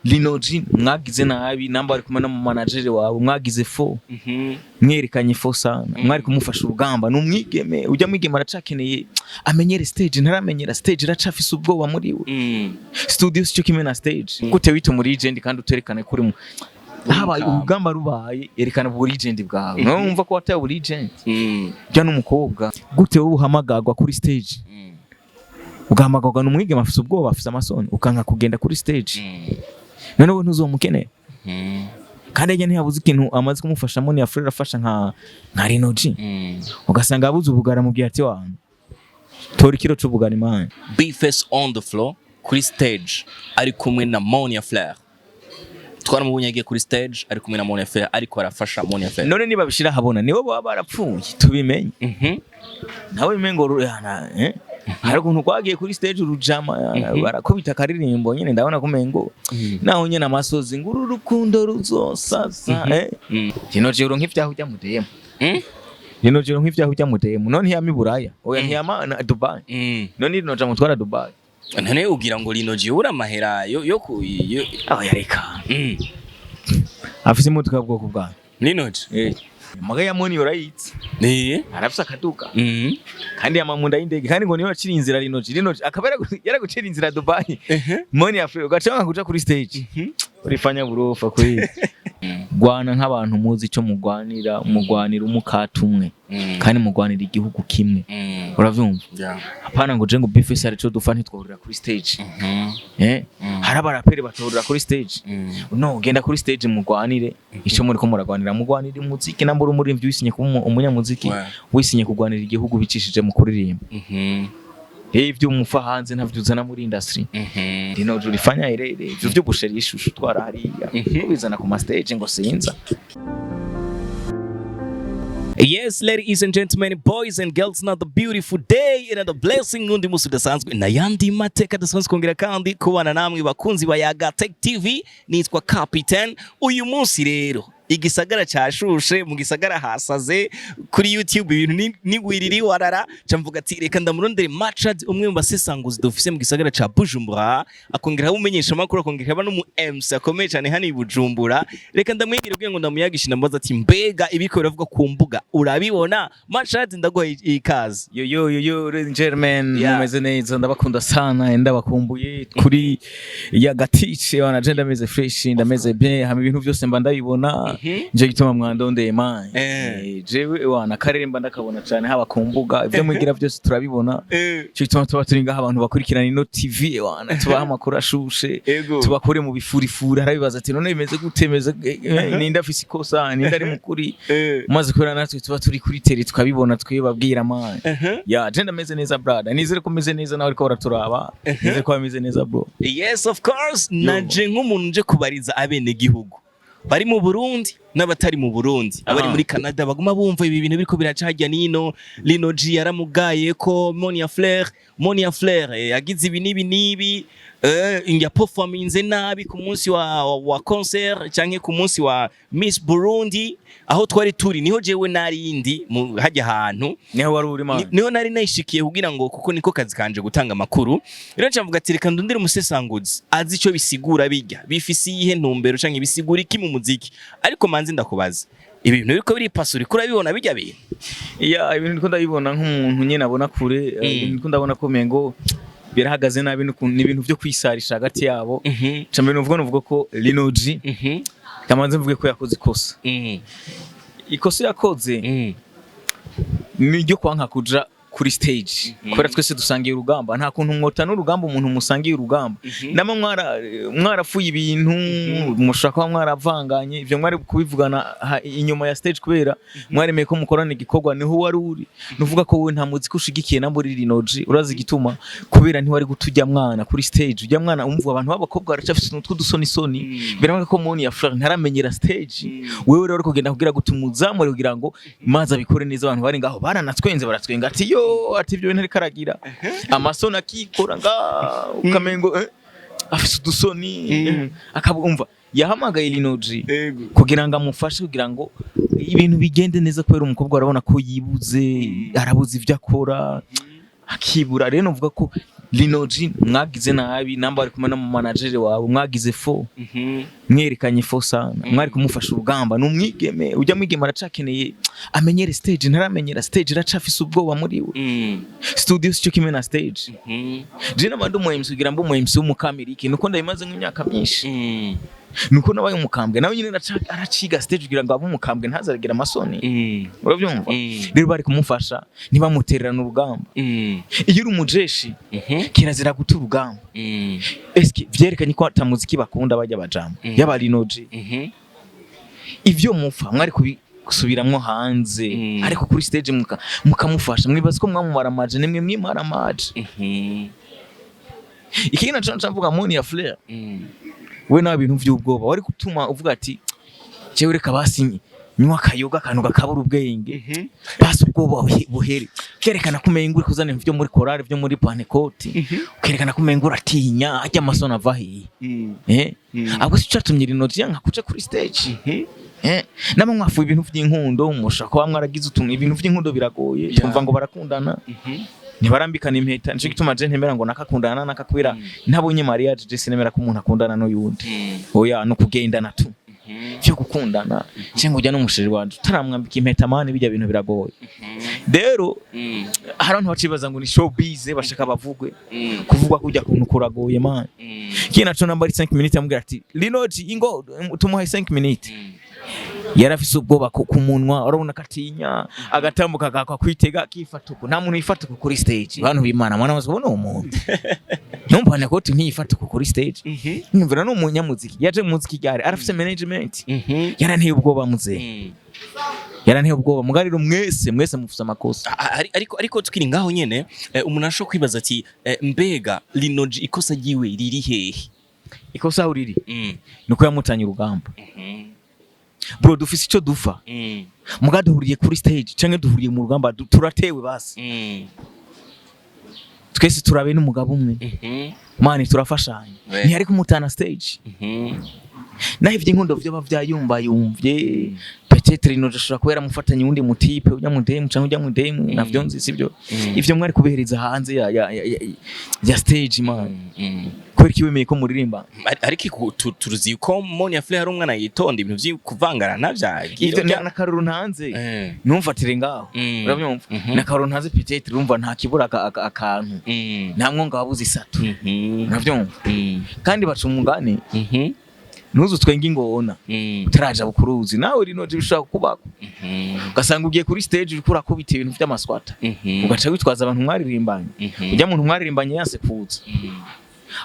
LINO-G mwagize nabi namba ari kumwe no mu manager wawe mwagize fo mwerekanye fo sana mwari kumufasha urugamba numwigeme ujya mwigema aracakeneye amenyere stage ntaramenyera stage iracafise ubwoba muri we studio cyo kimwe na stage gute wita muri legend kandi uterekane kuri mu habaye urugamba rubaye erekana ubwo legend bwawe no umva ko wataye ubwo legend bya numukobwa gute wowe uhamagagwa kuri stage ugahamagagwa numwigema afise ubwoba afise amasoni ukanka kugenda kuri stage none we ntuzomukene kandi ajya ntiyabuze ikintu amaze kumufasha MONIA FLEUR afasha nka LINO-G ugasanga abuze ubugara mu byati wanyu tori kiro c'ubugara imana B-Face on the floor kuri stage ari kumwe na MONIA FLEUR twaramubonye yagiye kuri stage ari kumwe na MONIA FLEUR ariko arafasha MONIA FLEUR none niba bishira habona nibo baba barapfuye tubimenye nawe imengo ruyana hari kuntu kwagiye kuri stage urujama barakubita karirimbo nyene ndabona kumengo naho nyene amasozi nguru rukundo ruzosasa LINO-G uronka ivyaho ujya mudemo LINO-G uronka ivyaho ujya mudemo none ntiyama Iburaya oya ntiyama na Dubai none LINO-G mutwara Dubai none ugira ngo LINO-G ura mahera yo aho yareka afise imodoka bwoko bwa LINO-G Maga ya MONIA urayitse arafisa akaduka kandi yamamunda y'indege kandi ngo niyo acira inzira LINO-G akabera yaragucira inzira Dubai MONIA FLEUR ugacanga kuja kuri stage urifanya burofa kuri gwana nk'abantu muzi ico mugwanira umukatumwe kandi mugwanira igihugu kimwe uravyumva apana ngo je ngo B-Face ari cyo dufa ntitworira kuri stage hari abaraperi batorira kuri stage no ugenda kuri stage mugwanire ico muri ko muragwanira mugwanira umuziki nambura umurimvyi wisinye ku umunyamuziki wisinye kugwanira igihugu bicishije mu kuririmba ivyo umufa hanze ntavyuzana muri industry LINO-G urifanya irere ivyo byo gushera ishusho twara hariya bizana ku stage ngo sinza. Yes, ladies and gentlemen, boys and girls, another beautiful day, another blessing undi musi dasanzwe na yandi mateka dasanzwe kongera kandi kubana namwe bakunzi ba Yaga Tech TV nitwa Captain. Uyu munsi rero igisagara cyashushe mu gisagara hasaze kuri YouTube ibintu nigwiriri warara camvuga ati reka ndamurondere Machad umwe mu basesanguzi dufise mu gisagara ca Bujumbura akongera umenyesha makuru akongera aba no mu MC akomeye cyane hani i Bujumbura reka ndamwegire ubwe ngo ndamuyagisha ndambaza ati mbega ibiko biravuga ku mbuga urabibona Machad ndaguha ikaze yo German mumeze neza ndabakunda sana ndabakumbuye kuri Yaga Tech wana ndameze fresh ndameze bien hama ibintu byose mba ndabibona nje gituma mwandondeye man jewe wana kareremba ndakabona cyane haba ku mbuga ibyo mwigira byose turabibona cyo gituma tuba turinga abantu bakurikirana ino TV wana tubaha amakuru ashushe tubakore mu bifurifura harabibaza ati none bimeze gutemeza ninda afise ikosa ninda ari mukuri maze kwera natwe tuba turi kuri tele tukabibona twebabwira man ya je ndameze neza brother nizere ko meze neza nawe ariko baraturaba nizere ko bameze neza bro. Yes of course naje nk'umuntu nje kubariza abene gihugu bari mu Burundi n'abatari mu Burundi abari muri Canada baguma bumva ibi bintu biriko biracajya nino LINO-G yaramugaye ko MONIA FLEUR yagize ibi nibi inga performance nabi ku munsi wa concert canke ku munsi wa Miss Burundi aho twari turi niho jewe narindi hajya ahantu niho wari uri man niho nari nayishikiye kugira ngo kuko niko kazi kanje gutanga makuru rero camvuga ati reka ndundire umusesanguzi azi ico bisigura bijya bifisi ihe ntumbero canke bisigura iki mu muziki ariko manzi ndakubaza ibintu biriko biripasura kurabibona bijya bintu ibintu ndiko ndabibona nk'umuntu nyene abona kure ibintu ndiko ndabona ko mengo birahagaze nabi n'ibintu byo kwisarisha hagati yabo cambe nuvuga ko LINO-G kamanze mvuge ko yakoze ikosa yakoze ni ryo kwanka kuja kuri stage kubera twese dusangiye urugamba nta kuntu mwota n'urugamba umuntu musangiye urugamba namwe mwarafuye ibintu mushaka mwaravanganye ivyo mwari kubivugana inyuma ya stage kubera mwaremeye ko mukorana igikorwa niho wari uri nuvuga ko we nta muziki ushigikiye nambura LINO-G urazi gituma kubera ntiwari gutujya mwana kuri stage ujya mwana umva abantu b'abakobwa baracafise n'utwo dusoni biranga ko MONIA FLEUR ntaramenyera stage wewe rero kugenda kugira gutumuzamure kugira ngo maza bikore neza abantu bari ngaho baranatwenze baratwenga ati ati ibyo bintu rikaragira amasoni akikora nga ukamengo afise udusoni akabumva yahamagaye LINO-G kugira ngo amufashe kugira ngo ibintu bigende neza kubera umukobwa arabona ko yibuze arabuze ivyo akora akibura rero novuga ko LINO-G mwagize nabi namba ari kumwe na manager wawe mwagize fo mwerekanye fo sana mwari kumufasha urugamba numwigeme ujya mwigema aracakeneye amenyere stage ntaramenyera stage aracafise ubwoba muri we studio cyo kimwe na stage je n'abandi umuhemsi kugira mbo umuhemsi w'umukamiriki nuko ndayimaze nk'imyaka myinshi nuko nabaye umukambwe nawe nyine araciga stage kugira ngo abe umukambwe ntazaragira amasoni urabyumva rero bari kumufasha ntibamutererana urugamba iyo uri umujeshi kirazira guta urugamba eske vyerekanye ko atamuziki bakunda bajya bajama yaba LINO-G ivyo mupfa mwari kusubiramwo hanze ariko kuri stage mukamufasha mwibaza ko mwamumara maje nimwe mwimara maje ikindi naco mvuga MONIA FLEUR we na bintu vy'ubwoba wari gutuma uvuga ati jewe reka basinye nywa kayoga kantu gakabura ubwenge basi ubwoba buhere kerekana kumenga uri kuzana ivyo muri chorale vyo muri Pentecote kerekana kumenga uratinya ajya amasona vahi ahubwo si cyatumye LINO-G yanka kuca kuri stage namwe mwafuye ibintu vy'inkundo umushaka wa mwaragize utuntu ibintu vy'inkundo biragoye tumva ngo barakundana ntibarambikana impeta nico gituma je ntemera ngo nakakundana nakakwira ntabonye mariage je sinemera ko umuntu akundana no yundi oya no kugendana tu cyo gukundana cyangwa ujya n'umushiri wanje utaramwambika impeta mane bijya bintu biragoye rero harantu bacibaza ngo ni showbiz bashaka bavugwe kuvugwa kujya kuntu kuragoye mane kina cyo namba 5 minutes amubwira ati LINO-G ingo tumuhaye 5 minutes yarafise ubwoba ku munwa urabona katinya agatambuka gakwa kwitega kifatuko nta muntu yifatuko kuri stage bantu bimana mwana wazo ubona umuntu numva ne ko ntiyifatuko kuri stage numvira no munyamuziki yaje muziki ryari arafise management yaranteye ubwoba muze yaranteye ubwoba mugariro mwese mufuse amakosa ariko tukiri ngaho nyene umuntu asho kwibaza ati mbega LINO-G ikosa giwe riri hehe ikosa uriri nuko yamutanye urugamba bro dufise ico dufa muga duhuriye kuri stage canke duhuriye mu rugamba turatewe basi twese turabe n'umugabo umwe mani turafashanya ntihari kumutana stage naho ivy'inkundo vyo bavyayumva yumvye peut-être LINO-G ashobora kuba yaramufatanye undi mutipe ujya mu demu canke ujya mu demu navyo nzi sivyo ivyo mwari kubehereza hanze ya stage man kweri kiwemeye ko muririmba ariko turuzi ko MONIA FLEUR ari umwana yitonda ibintu vyo kuvangara navyagira ivyo nakaruru ntanze numfatire ngaho urabyumva nakaruru ntanze peut-être urumva nta kibura akantu namwe ngabuze isatu urabyumva kandi baca umugani nuzu twenge ingona utaraja bukuruzi nawe LINO-G bishaka kubako ugasanga ugiye kuri stage ukura ko bite ibintu vy'amaswata ugaca witwaza abantu mwaririmbanye ujya muntu mwaririmbanye yaseputse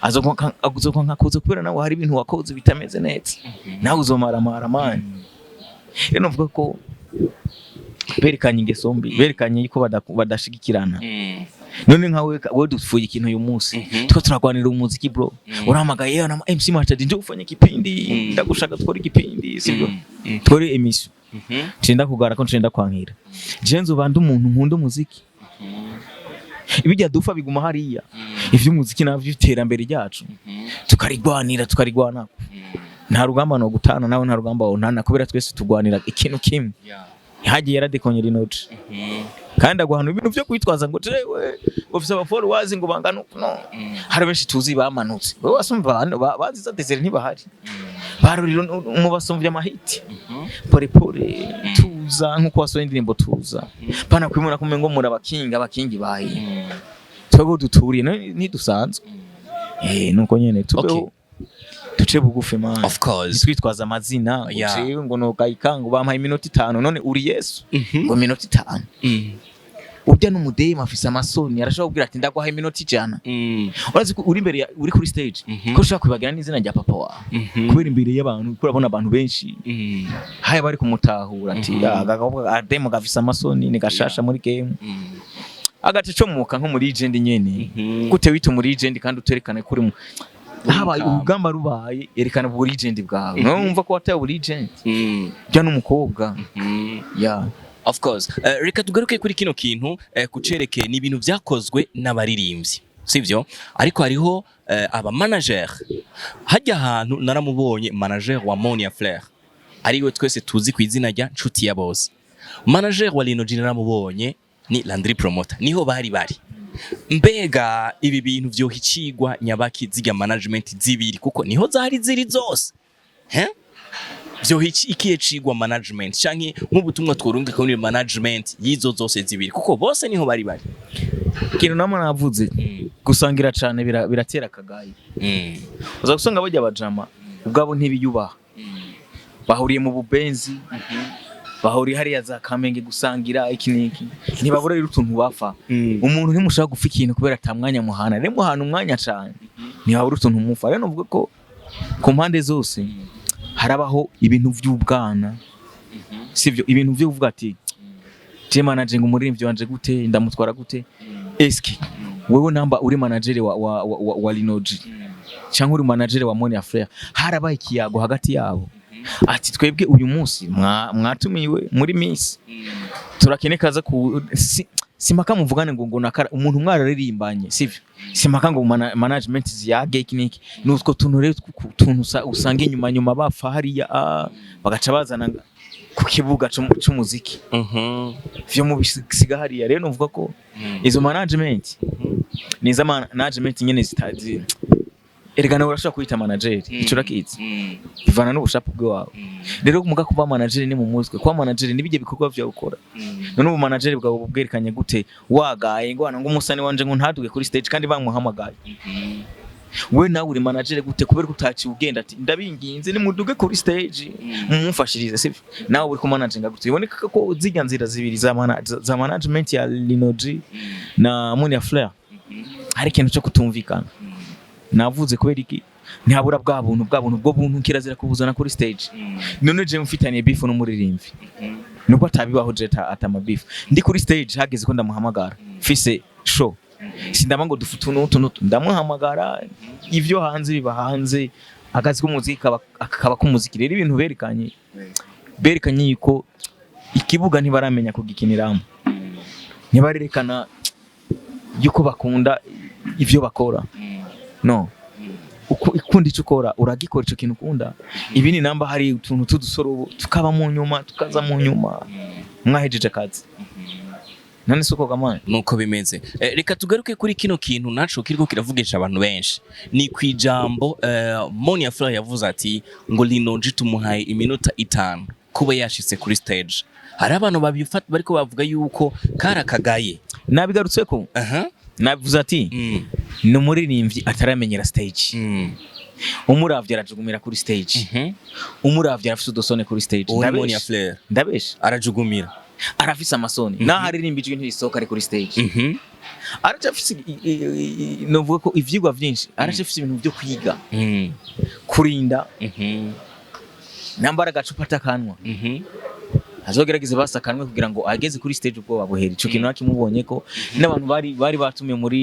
azokwanka kuza kubera nawe hari ibintu wakoze bitameze neza nawe uzomara mani rero novuga ko berekanye ingeso mbi berekanye yuko badashigikirana none nkawe we dufuye ikintu uyu munsi two turagwanira umuziki bro uramagaye na MC Martin nje ufanye kipindi ndagushaka twori kipindi sibyo twori emission cenda kugara ko cenda kwankira je nzobanda umuntu nkunda umuziki ibijya dufa biguma hariya ivyo umuziki navyo iterambere ryacu tukarigwana nta rugamba no gutana nawe nta rugamba wontana kubera twese tugwanira ikintu kimwe hagiye yaradekonye LINO-G kandi agwahana ibintu vyo kwitwaza ngo jewe ofisa aba followers ngo bangana no hari benshi tuzi bamanutse wewe wasumva baziza desert ntibahari baruriro mu basumvya amahiti pore tuza nkuko wasohoye indirimbo tuza pana kwimura kumengo muri abakingi bayi twego duturiye ntidusanzwe nuko nyene tubeho tuce bugufi man of course twitwaza amazina jewe ngo no gayikango bampaye iminota 5 none uri Yesu ngo minota 5 ujya n'umudeyi mafisa amasoni arashaka kubwira ati ndagwaha iminota 100 urazi ko uri imbere uri kuri stage ko ushaka kwibagira n'izina rya papa wa kubera imbere y'abantu kurabona abantu benshi haye bari kumutahura ati ademo gafisa amasoni ni gashasha muri game agacecomuka nko muri legend nyene gute wita muri legend kandi uterekane kuri mu habaye urugamba rubaye yerekana ubu legend bwawe no umva ko wataye ubu legend bya n'umukobwa of course reka tugaruke kuri kino kintu kucereke ni ibintu vyakozwe n'abaririmbyi sivyo ariko hariho aba manager hajya ahantu naramubonye manager wa MONIA FLEUR ariwe twese tuzi ku izina rya nshuti ya bose manager wa LINO-G naramubonye ni Landry Promoter niho bari mbega ibi bintu vyohicigwa nyabaki zirya management zibiri kuko niho zari ziri zose ikihe cigwa management canke nk'ubutumwa tworunga ko ni management yizo zose zibiri kuko bose niho bari ikintu namwe navuze gusangira cane biratera kagayi uza gusanga bajya abajama ubwabo ntibiyubaha bahuriye mu bubenzi bahuriye hariya za Kamenge gusangira iki niki ntibabura rero utuntu bapfa umuntu ntimushaka gufa ikintu kubera atamwanya muhana rero muhana umwanya cane ntibabura utuntu mufa rero novuga ko ku mpande zose harabaho ibintu vy'ubwana sivyo ibintu vyo kuvuga ati je manager ngo umuririmbyi wanje gute ndamutwara gute eski wewe namba uri manager wa LINO-G cyangwa uri manager wa MONIA FLEUR harabaye ikiyago hagati yabo ati twebwe uyu munsi mwatumiwe muri miss turakene kaza ku simaka muvugane ngo nakara umuntu mwararirimbanye sivyo simaka ngo management ziyage ikiniki nutwo tuntu rero tuntu usanga inyuma bapfa hariya bagaca bazana ku kibuga cy'umuziki vyo mu bisiga hariya rero novuga ko izo management niza management nyene zitazi erega nawe urashaka kwita manager ico rakizi bivana n'ubushapu bwawe rero muga kuba manager ni mu muzwe kwa manager nibije bikorwa vya ukora none ubu manager bwawe bubwerekanye gute wagaye ngo ngo umusani wanje ngo ntaduke kuri stage kandi bamuhamagaye we nawe uri manager gute kubera utaci ugenda ati ndabinginze ni muduge kuri stage mumfashirize sivyo nawe uri ku manager gute iboneka ko zirya nzira zibiri za management ya LINO-G na MONIA FLEUR hari ikintu cyo kutumvikana navuze kubera iki ntabura bwa buntu bwo buntu kirazira kubuzana kuri stage none je mfitaniye beef n'umuririmbyi nuko atabibaho je atama beef ndi kuri stage hageze ko ndamuhamagara fise show sindaba ngo dufutu n'utuntu ndamuhamagara ivyo hanze biba hanze akazi k'umuziki akaba k'umuziki rero ibintu berekanye yuko ikibuga ntibaramenya kugikiniramo ntibarerekana yuko bakunda ivyo bakora no ukundi cukora uragikora ico kintu ukunda ibi ni namba hari utuntu tudusoro tukaba mu nyuma tukaza mu nyuma mwahejeje akazi nani suko gamana nuko bimeze reka tugaruke kuri kino kintu naco kiriko kiravugisha abantu benshi ni kwijambo MONIA FLEUR yavuze ati ngo LINO-G tumuhaye iminota 5 kuba yashitse kuri stage hari abantu babifata bariko bavuga yuko karakagaye nabigarutse ko navuze ati no muririmbyi ataramenyera stage umuravye arajugumira kuri stage umuravye arafise udosone kuri stage MONIA FLEUR ndabesha arajugumira arafise amasoni na haririmbijwe ntisoka ari kuri stage aracafise novuga ko ivyigwa vyinshi aracafise ibintu byo kwiga kurinda nambara gacupa takanwa azogerageze basakanwe kugira ngo ageze kuri stage ubwo babuhera ico kintu nakimubonye ko n'abantu bari batumiye muri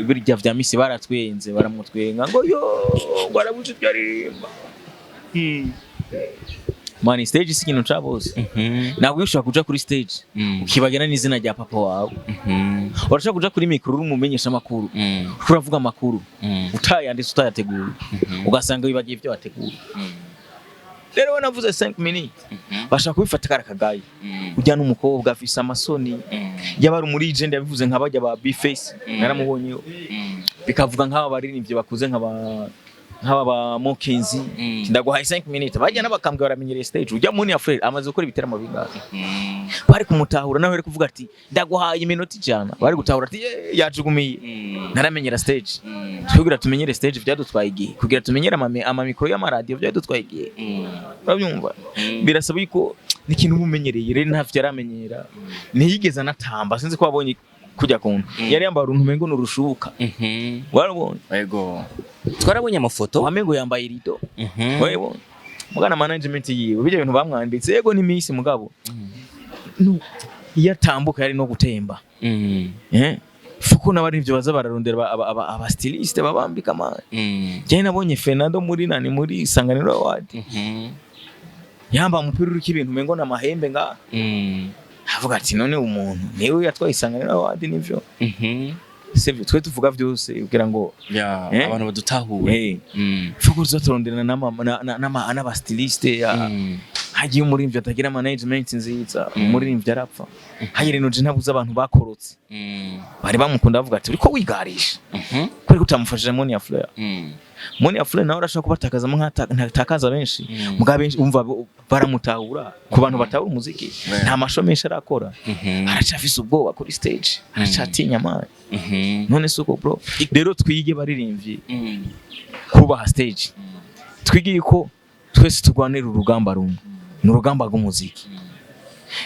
birya vya misi baratwenze baramutwenga ngo yo barabuze byaririmba mani stage sikintu cabose nabwo ushaka kuja kuri stage ukibagena n'izina rya papa wawe urashaka kuja kuri micro urumumenyesha amakuru uravuga amakuru utayanditse utayategura ugasanga wibagiye ivyo wategura rero wanavuze 5 minutes bashaka kubifata karakagaye ujya n'umukobwa afise amasoni yabari muri legend yabivuze nk'abajya ba B-Face naramubonye bikavuga nk'aba baririmbye bakuze nk'aba ba Mokenzi ndaguhaye 5 minutes bajya n'abakambwe baramenyereye stage ujya MONIA FLEUR amaze gukora ibiteramo bingahe bari kumutahura nawe ari kuvuga ati ndaguhaye iminota 5 bari gutahura ati yajugumiye naramenyera stage kugira tumenyere stage vyadutwaye igihe kugira tumenyere ama micro y'amaradio vyadutwaye igihe urabyumva birasaba yuko n'ikintu bumenyereye rero ntavyo yaramenyera ntiyigeze anatamba sinzi ko abonye kujya kuntu yari yambaye uruntu mengo n'urushuka warabonye yego twarabonye amafoto wamengo yambaye rido webo mugana management yiwe bijya ibintu bamwanditse yego ni miss mugabo yatambuka yari no gutemba fuko nabari ivyo baza bararondera aba styliste babambika man je nabonye Fernando muri nani muri Sanganiro Award yamba umupira uri kibintu mengo na mahembe nga avuga ati none umuntu niwe yatwaye Sanganiro Award nivyo sevyo twe tuvuga vyose kugira ngo abantu badutahure fuko uzatorondera n'aba styliste hagiye umuririmbyi atagira management nziza umuririmbyi arapfa hagiye LINO-G ntabuze abantu bakorotse bari bamukunda bavuga ati uriko wigarisha kuri kutamufashije MONIA FLEUR MONIA FLEUR nawe arashaka kubatakazamo nkatakaza benshi mugabe umva baramutahura ku bantu batahura umuziki nta mashomesha arakora aracafise ubwoba kuri stage aracatinya amana none suko bro rero twige baririmbyi kubaha stage twigiye ko twese turwanira urugamba rumwe n'urugamba rw'umuziki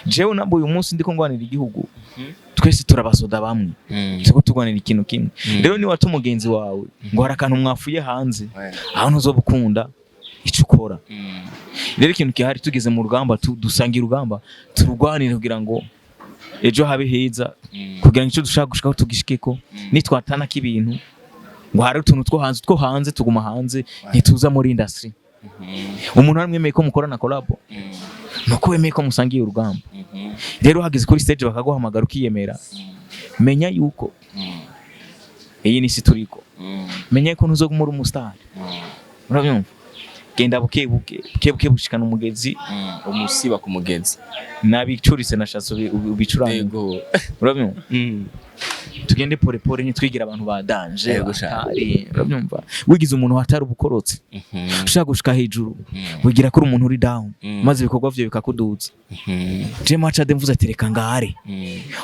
jewe nabo uyu munsi ndiko ngwanira igihugu twese turabasoda bamwe tuko turwanira ikintu kimwe rero ni watu mugenzi wawe ngo harakantu mwafuye hanze aho ntuzobukunda ico ukora rero ikintu kihari tugeze mu rugamba dusangira urugamba turugwanira kugira ngo ejo habe heza kugira ngo ico dushaka gushikaho tugishikeko nitwatana k'ibintu ngo hari utuntu two hanze tuguma hanze ntituza muri industry umuntu aramwemeye ko mukorana collab nuko wemeye ko musangiye urugamba rero hageze kuri stage bakaguhamagara ukiyemera menya yuko iyi ni situriko menya ko ntuzogumura umustar urabyumva genda buke bushikana umugezi umusiba ku mugezi nabicurise nashatse ubicurane urabyumva tugende pore pore nitwigira abantu badanje urabyumva wigize umuntu hatari ubukorotse ushaka gushika hejuru wigira ko umuntu uri down maze ibikorwa byo bikakuduza je macha de mvuza tereka ngare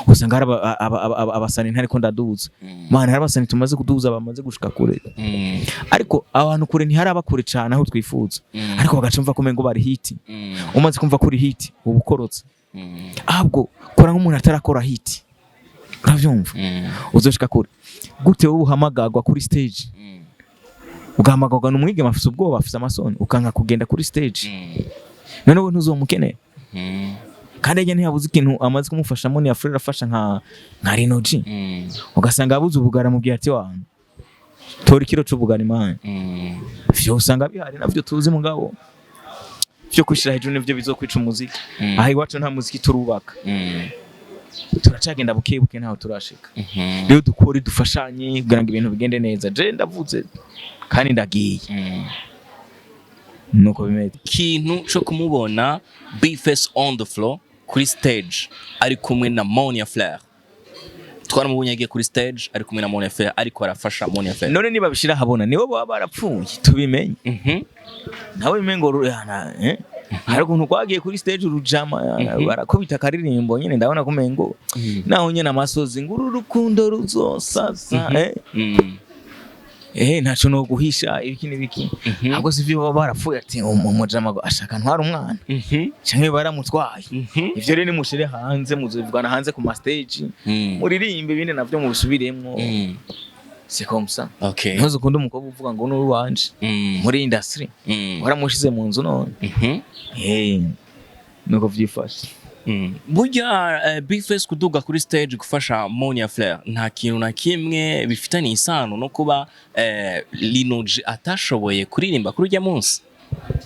usanga abasani ntari ko ndaduza mana abasani tumaze kuduza bamaze gushika kure ariko abantu kure ni hari abakure cyane aho twifuza ariko bagacumva ko mengo bari hit umaze kumva kuri hit ubukorotse ahubwo kora nk'umuntu atarakora hit uravyumva uzoshika kure gute wowe uhamagagwa kuri stage ugahamagagwa n'umwigeme afise ubwoba afise amasoni ukanka kugenda kuri stage none wowe ntuzomukeneye kandi yanye ntiyabuze ikintu amaze kumufasha MONIA FLEUR afasha nka LINO-G ugasanga abuze ubugara mu byati wanyu tora ikiro c'ubugara imana vyo usanga bihari navyo tuzi mugabo vyo kushira hejuru nivyo bizokwica umuziki aho iwacu nta muziki turubaka turacagenda buke ntaho turashika rero dukore dufashanye kugira ngo ibintu bigende neza je ndavuze kandi ndagiye nuko bimeze ikintu cyo kumubona B-Face on the floor kuri stage ari kumwe na MONIA FLEUR twaramubonye agiye kuri stage ari kumwe na MONIA FLEUR ariko arafasha MONIA FLEUR none niba bishira habona nibo baba barapfuye tubimenye nawe imengo yana hari ukuntu kwagiye kuri stage urujama barakubita karirimbo nyine ndabona kumengo naho nyene amasozi nguru rukundo ruzosasa ntaco no guhisha ibiki ahubwo sivyo baba barapfuye ati umujama ashaka ntwara umwana canke baramutwaye ivyo rero nimushire hanze muzivugana hanze ku ma stage muririmbe bine navyo mu bisubiremwo c'est comme ça okay ntuzo ukunda umukobwa uvuga ngo n'uri wanje muri industry waramushize mu nzu none nuko vyifashe burya B-Face kuduga kuri stage gufasha MONIA FLEUR nta kintu na kimwe bifitanye isano no kuba LINO-G atashoboye kuririmba kuri urya munsi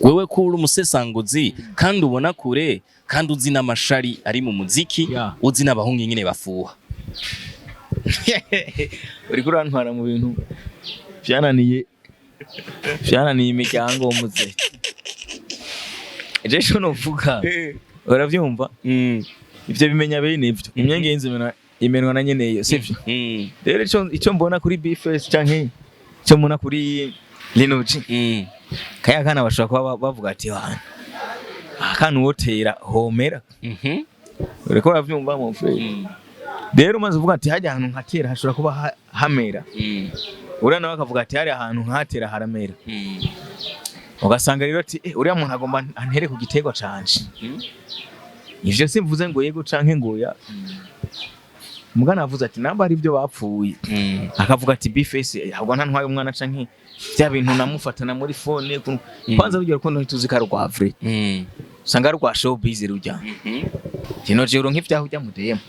wewe ko uri umusesanguzi kandi ubona kure kandi uzi n'amashari ari mu muziki uzi n'abahungu nyine bafuha uri kurantwara mu bintu byananiye imiryango w'umuze ejo novuga uravyumva ivyo bimenya bene ivyo imyengenzi imenwa na nyeneye sivyo rero ico mbona kuri B-Face canke ico mbona kuri LINO-G kaya kana bashaka kuba bavuga ati wana akantu wotera homera ureko uravyumva mu frere rero maze uvuga ati hajya ahantu nkatera hashobora kuba hamera urana bakavuga ati hari ahantu nkatera haramera ugasanga rero ati uriya muntu agomba antere ku gitego canje ivyo simvuze ngo yego canke ngoya mugana avuze ati namba ari byo bapfuye akavuga ati B-Face ahubwo ntantwaye umwana canke bya bintu namufatana muri phone kwanza rugero ko ntituzi ka rwa vrai usanga rwa showbiz rujya LINO-G uro nk'ivyaho ujya mudemo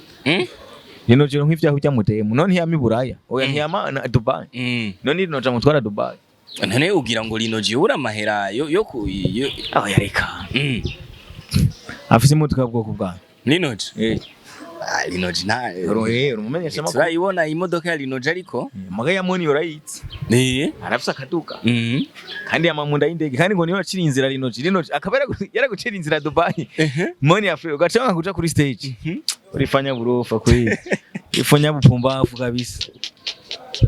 LINO-G uro nk'ivyaho ujya mudemo none ntiyama Iburaya oya ntiyama na Dubai none LINO-G mutwara Dubai none ugira ngo LINO-G ura mahera yo aho yareka afise imodoka bwoko bwa LINO-G LINO-G na umumenyesha makuru turayibona imodoka ya LINO-G ariko maga ya MONIA urayitse arafise akaduka kandi yamamunda y'indege kandi ngo niyo yacira inzira LINO-G akabera yaragucira inzira Dubai MONIA FLEUR ugacanga kuja kuri stage urifanya burofa kweli ifanya bupumbafu kabisa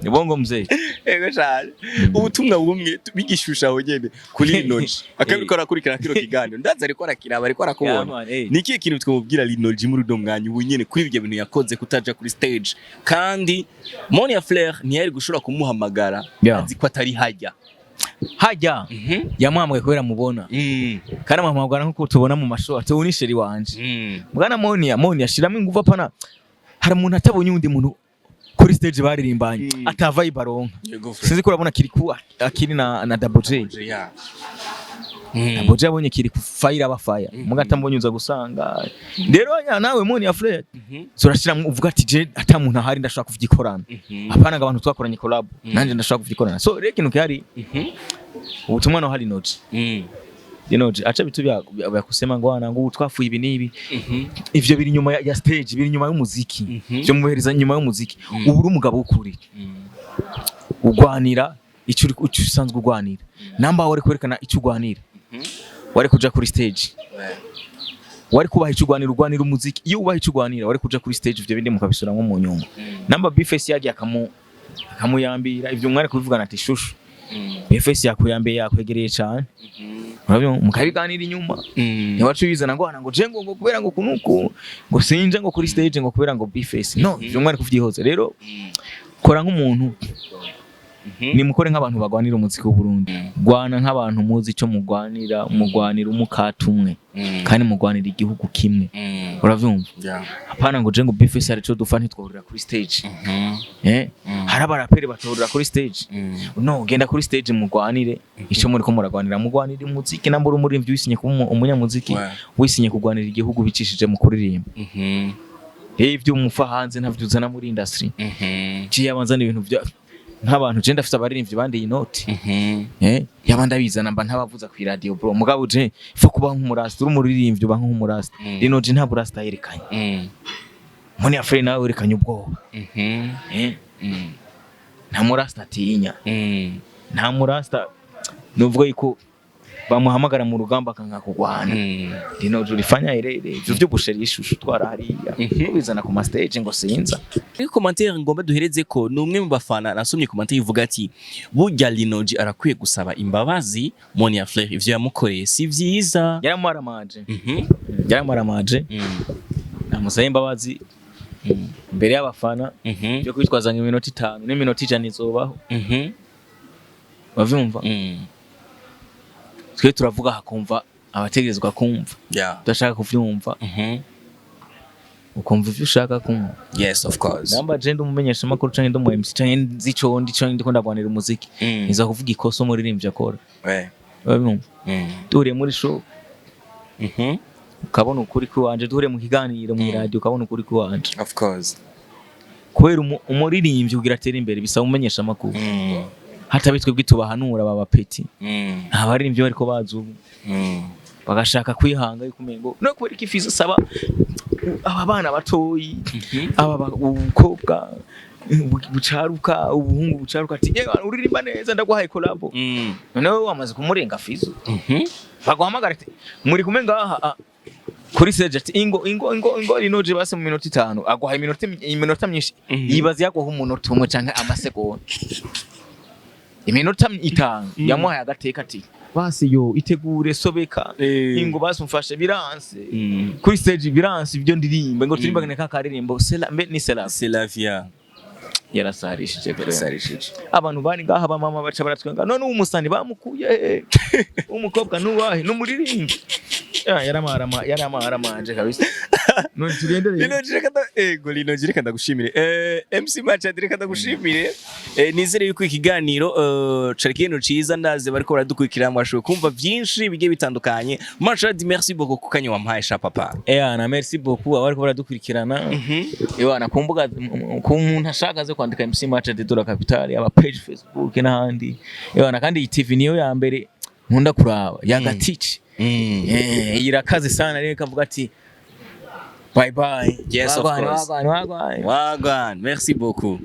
ni bongo mzee ego cyane ubutumwa bumwe bigishusha aho nyene kuri LINO-G akabiko arakurikira kiro kiganiro ndaza ariko arakiraba ariko arakubona niki ikintu twumubwira LINO-G muri ndo mwanya ubu nyene kuri ibyo bintu yakoze kutaja kuri stage kandi MONIA FLEUR ntiyari gushobora kumuhamagara azi ko atari hajya yamwamwe kubera mubona kandi amamagara nkuko tubona mu mashuri tubona isheri wanje mwana MONIA shiramo ingufu apana hari umuntu atabonye undi muntu kuri stage baririmbanye atavaye baronka sinzi ko urabona kiri ku akiri na Double J Double J abonye kiri ku fire abafaya mugata mbonye uza gusanga rero nawe MONIA FLEUR surashira uvuga ati je ata muntu ahari ndashaka kuvigikorana apana abantu twakoranye collab nanje ndashaka kuvigikorana so rero kintu cyari ubutumwa no hari LINO-G acha bitu bya kusema ngo wana ngo twafuye ibi nibi ivyo biri nyuma ya stage biri nyuma y'umuziki byo muhereza nyuma y'umuziki uburi umugabo ukuri ugwanira icyo usanzwe ugwanira namba wari kwerekana icyo ugwanira wari kuja kuri stage wari kubaha icyo ugwanira umuziki iyo ubaha icyo ugwanira wari kuja kuri stage ivyo bindi mukabisura nko mu nyuma namba bface yagiye akamuyambira ivyo mwari kuvugana ati shushu bface yakuyambiye yakwegereye cyane urabyo mukabiganira inyuma ntiwacubizana ngo hana ngo je ngo kubera ngo kunuku ngo sinje ngo kuri stage ngo kubera ngo bface no ivyo mwari kuvyihoza rero kora nk'umuntu ni mukore nk'abantu bagwanira umuziki w'u Burundi gwana nk'abantu muzi cyo mugwanira umukatumwe kandi mugwanira igihugu kimwe uravyumva apana ngo je ngo bface ari cyo dufa ntitwahurira kuri stage hari abaraperi batohurira kuri stage no genda kuri stage mugwanire icyo muri ko muragwanira mugwanira umuziki nambura umurimvyi wisinye ku umunyamuziki wisinye kugwanira igihugu bicishije mu kuririmba ivyo umufa hanze ntavyuzana muri industry ciye abanzana ibintu bya nk'abantu je ndafite abaririmbyi bandi inoti yabanda bizana mba ntabavuza ku radio bro mugabo je ifa kuba nk'umurasta uri umuririmbyi uba nk'umurasta LINO-G nta burasta yerekanye MONIA FLEUR nawe yerekanye ubwoba nta murasta atinya nta murasta nuvuga yuko bamuhamagara mu rugamba kanka kugwana LINO-G urifanya irere ivyo byo gushera ishusho twara hariya bizana ku stage ngo sinza kuri commentaire ngomba duhereze ko numwe mu bafana nasomye commentaire ivuga ati burya LINO-G arakwiye gusaba imbabazi MONIA FLEUR ivyo yamukoreye si vyiza yaramaramaje namusaye imbabazi mbere y'abafana byo kwitwazanga iminota 5 n'iminota 1 izobaho bavyumva twe turavuga hakumva abategerezwa kumva ndashaka kuvyumva ukumva ivyo ushaka kumva yes of course namba je ndumumenyesha makuru canke ndo mu MC canke nzico ndiko ndagwanira umuziki niza kuvuga ikoso muri rimvye akora dure muri show ukabona ukuri kwanje dure mu kiganiro mu radio ukabona ukuri kwanje of course kwera umuririmbyi ugira atera imbere bisaba umenyesha makuru hata bitwe bwitubahanura baba peti abaririmbyi bariko bazu bagashaka kwihanga yukumengo no kubera ikifizo saba aba bana batoyi aba ukobwa bucaruka ubuhungu bucaruka ati uririmba neza ndaguhaye collab noneho wamaze kumurenga fizo baguhamagara ati muri kumenga aha kuri stage ati ingo LINO-G base mu minota 5 aguhaye iminota myinshi yibaza yaguha umunota umwe canke amasegonda iminota 5 yamuhaye agateka ati basi yo itegure sobeka ingo basi mfashe biranse kuri stage biranse ibyo ndirimba ngo turimbagane kakaririmbo c'est la vie yarasarishije abantu bari ngaha ba mama baca baratwenga none umusani bamukuye umukobwa nuwahe numuririmbi yaramaramaje kabisa none tugendere LINO-G reka ndagushimire MC Macha reka ndagushimire nizere yuko ikiganiro cari kintu ciza ndaze bariko baradukurikira mwashoboye kumva byinshi bigiye bitandukanye Macha merci beaucoup kukanya wampaye sha papa na merci beaucoup abariko baradukurikirana nakumbuga ku muntu ashakaze kwandika MC Macha Dora Capital aba page Facebook n'ahandi kandi iyi TV niyo ya mbere nkunda kuraba Yaga Tech irakaze sana rero kavuga ati Bye bye. Yes, of Wagwan, course. wagwan, wagwan. Wagwan, merci beaucoup.